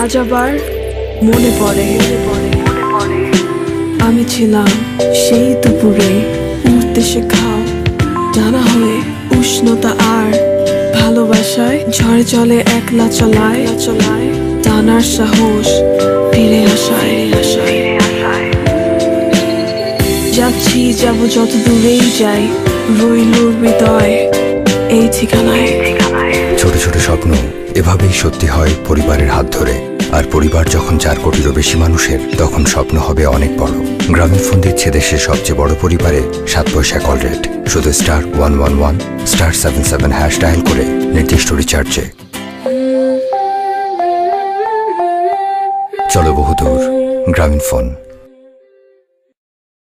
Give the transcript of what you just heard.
আজ আবার মনে পড়ে আমি ছিলাম সেই দুপুরে উঠতে শেখাও জানা হয়ে উষ্ণতা আর ভালোবাসায় ঝড়ে চলে একলা চলায় টানার সাহস ফিরে আসায় যাচ্ছি যাব যত দূরেই যাই রইল হৃদয় এই ঠিকানায়। ছোট ছোট স্বপ্ন এভাবেই সত্যি হয় পরিবারের হাত ধরে, আর পরিবার যখন 4 কোটিরও বেশি মানুষের, তখন স্বপ্ন হবে অনেক বড়। গ্রামীণফোন দিচ্ছে দেশের সবচেয়ে বড় পরিবারে 7 পয়সা কল রেট, শুধু *111 *77# ডায়াল করে নির্দিষ্ট রিচার্জে। চলো বহুদূর, গ্রামীণফোন।